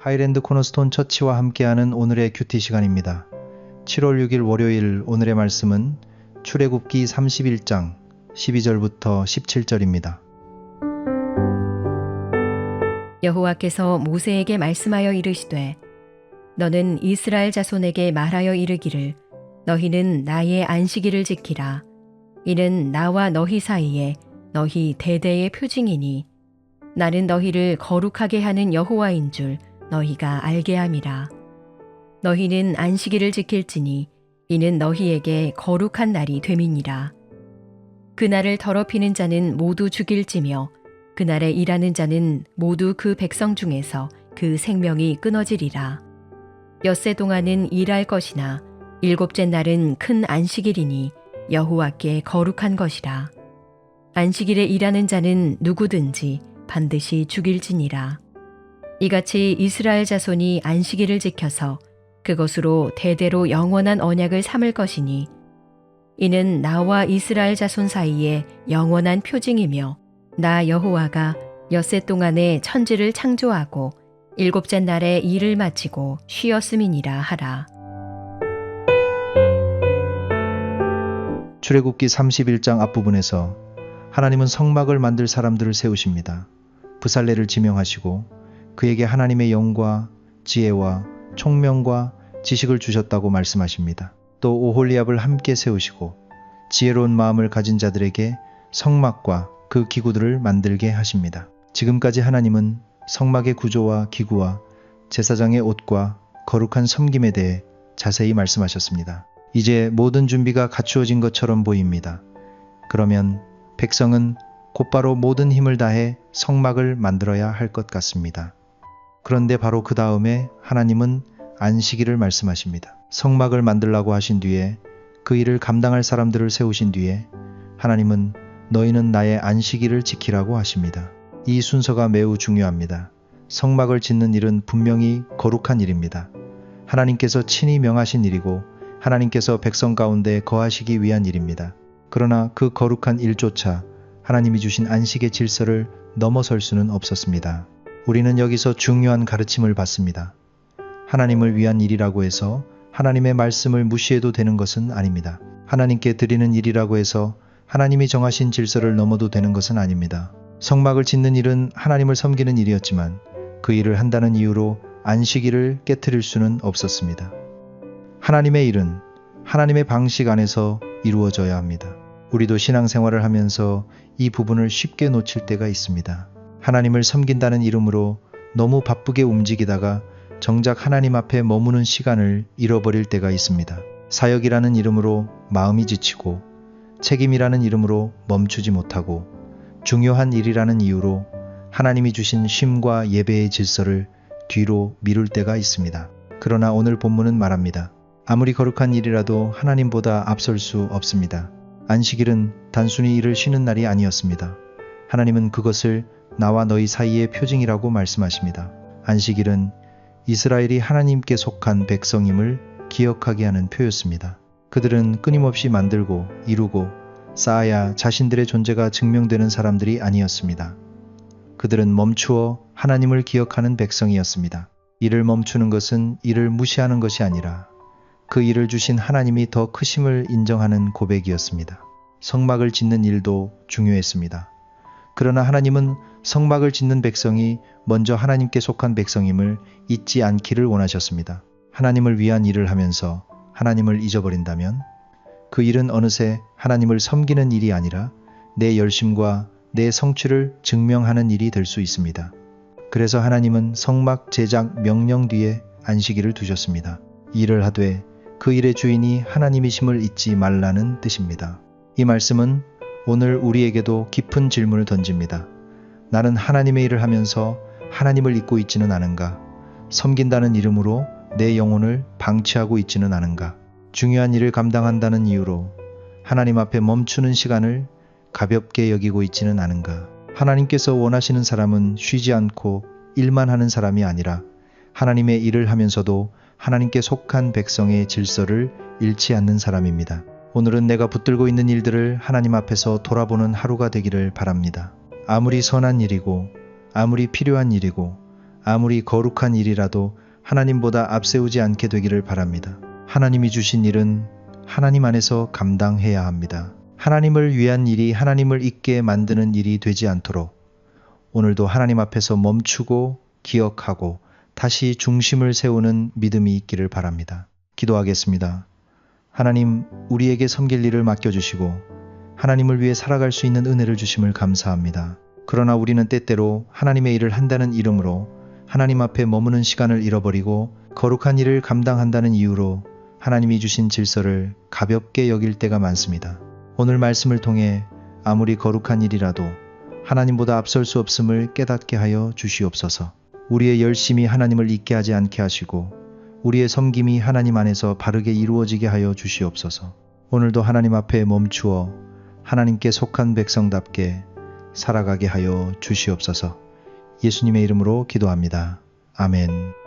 하이랜드 코너스톤 처치와 함께하는 오늘의 큐티 시간입니다. 7월 6일 월요일 오늘의 말씀은 출애굽기 31장 12절부터 17절입니다. 여호와께서 모세에게 말씀하여 이르시되 너는 이스라엘 자손에게 말하여 이르기를 너희는 나의 안식일을 지키라. 이는 나와 너희 사이에 너희 대대의 표징이니 나는 너희를 거룩하게 하는 여호와인 줄 너희가 알게 함이라. 너희는 안식일을 지킬지니 이는 너희에게 거룩한 날이 됨이니라. 그날을 더럽히는 자는 모두 죽일지며 그날에 일하는 자는 모두 그 백성 중에서 그 생명이 끊어지리라. 엿새 동안은 일할 것이나 일곱째 날은 큰 안식일이니 여호와께 거룩한 것이라. 안식일에 일하는 자는 누구든지 반드시 죽일지니라. 이같이 이스라엘 자손이 안식일을 지켜서 그것으로 대대로 영원한 언약을 삼을 것이니 이는 나와 이스라엘 자손 사이에 영원한 표징이며 나 여호와가 엿새 동안에 천지를 창조하고 일곱째 날에 일을 마치고 쉬었음이니라 하라. 출애굽기 31장 앞부분에서 하나님은 성막을 만들 사람들을 세우십니다. 브살레를 지명하시고 그에게 하나님의 영과 지혜와 총명과 지식을 주셨다고 말씀하십니다. 또 오홀리압을 함께 세우시고 지혜로운 마음을 가진 자들에게 성막과 그 기구들을 만들게 하십니다. 지금까지 하나님은 성막의 구조와 기구와 제사장의 옷과 거룩한 섬김에 대해 자세히 말씀하셨습니다. 이제 모든 준비가 갖추어진 것처럼 보입니다. 그러면 백성은 곧바로 모든 힘을 다해 성막을 만들어야 할 것 같습니다. 그런데 바로 그 다음에 하나님은 안식일을 말씀하십니다. 성막을 만들라고 하신 뒤에 그 일을 감당할 사람들을 세우신 뒤에 하나님은 너희는 나의 안식일을 지키라고 하십니다. 이 순서가 매우 중요합니다. 성막을 짓는 일은 분명히 거룩한 일입니다. 하나님께서 친히 명하신 일이고 하나님께서 백성 가운데 거하시기 위한 일입니다. 그러나 그 거룩한 일조차 하나님이 주신 안식의 질서를 넘어설 수는 없었습니다. 우리는 여기서 중요한 가르침을 받습니다. 하나님을 위한 일이라고 해서 하나님의 말씀을 무시해도 되는 것은 아닙니다. 하나님께 드리는 일이라고 해서 하나님이 정하신 질서를 넘어도 되는 것은 아닙니다. 성막을 짓는 일은 하나님을 섬기는 일이었지만 그 일을 한다는 이유로 안식일을 깨트릴 수는 없었습니다. 하나님의 일은 하나님의 방식 안에서 이루어져야 합니다. 우리도 신앙생활을 하면서 이 부분을 쉽게 놓칠 때가 있습니다. 하나님을 섬긴다는 이름으로 너무 바쁘게 움직이다가 정작 하나님 앞에 머무는 시간을 잃어버릴 때가 있습니다. 사역이라는 이름으로 마음이 지치고 책임이라는 이름으로 멈추지 못하고 중요한 일이라는 이유로 하나님이 주신 쉼과 예배의 질서를 뒤로 미룰 때가 있습니다. 그러나 오늘 본문은 말합니다. 아무리 거룩한 일이라도 하나님보다 앞설 수 없습니다. 안식일은 단순히 일을 쉬는 날이 아니었습니다. 하나님은 그것을 나와 너희 사이의 표징이라고 말씀하십니다. 안식일은 이스라엘이 하나님께 속한 백성임을 기억하게 하는 표였습니다. 그들은 끊임없이 만들고 이루고 쌓아야 자신들의 존재가 증명되는 사람들이 아니었습니다. 그들은 멈추어 하나님을 기억하는 백성이었습니다. 일을 멈추는 것은 일을 무시하는 것이 아니라 그 일을 주신 하나님이 더 크심을 인정하는 고백이었습니다. 성막을 짓는 일도 중요했습니다. 그러나 하나님은 성막을 짓는 백성이 먼저 하나님께 속한 백성임을 잊지 않기를 원하셨습니다. 하나님을 위한 일을 하면서 하나님을 잊어버린다면 그 일은 어느새 하나님을 섬기는 일이 아니라 내 열심과 내 성취를 증명하는 일이 될 수 있습니다. 그래서 하나님은 성막 제작 명령 뒤에 안식일을 두셨습니다. 일을 하되 그 일의 주인이 하나님이심을 잊지 말라는 뜻입니다. 이 말씀은 오늘 우리에게도 깊은 질문을 던집니다. 나는 하나님의 일을 하면서 하나님을 잊고 있지는 않은가? 섬긴다는 이름으로 내 영혼을 방치하고 있지는 않은가? 중요한 일을 감당한다는 이유로 하나님 앞에 멈추는 시간을 가볍게 여기고 있지는 않은가? 하나님께서 원하시는 사람은 쉬지 않고 일만 하는 사람이 아니라 하나님의 일을 하면서도 하나님께 속한 백성의 질서를 잃지 않는 사람입니다. 오늘은 내가 붙들고 있는 일들을 하나님 앞에서 돌아보는 하루가 되기를 바랍니다. 아무리 선한 일이고 아무리 필요한 일이고 아무리 거룩한 일이라도 하나님보다 앞세우지 않게 되기를 바랍니다. 하나님이 주신 일은 하나님 안에서 감당해야 합니다. 하나님을 위한 일이 하나님을 잊게 만드는 일이 되지 않도록 오늘도 하나님 앞에서 멈추고 기억하고 다시 중심을 세우는 믿음이 있기를 바랍니다. 기도하겠습니다. 하나님, 우리에게 섬길 일을 맡겨주시고 하나님을 위해 살아갈 수 있는 은혜를 주심을 감사합니다. 그러나 우리는 때때로 하나님의 일을 한다는 이름으로 하나님 앞에 머무는 시간을 잃어버리고 거룩한 일을 감당한다는 이유로 하나님이 주신 질서를 가볍게 여길 때가 많습니다. 오늘 말씀을 통해 아무리 거룩한 일이라도 하나님보다 앞설 수 없음을 깨닫게 하여 주시옵소서. 우리의 열심이 하나님을 잊게 하지 않게 하시고 우리의 섬김이 하나님 안에서 바르게 이루어지게 하여 주시옵소서. 오늘도 하나님 앞에 멈추어 하나님께 속한 백성답게 살아가게 하여 주시옵소서. 예수님의 이름으로 기도합니다. 아멘.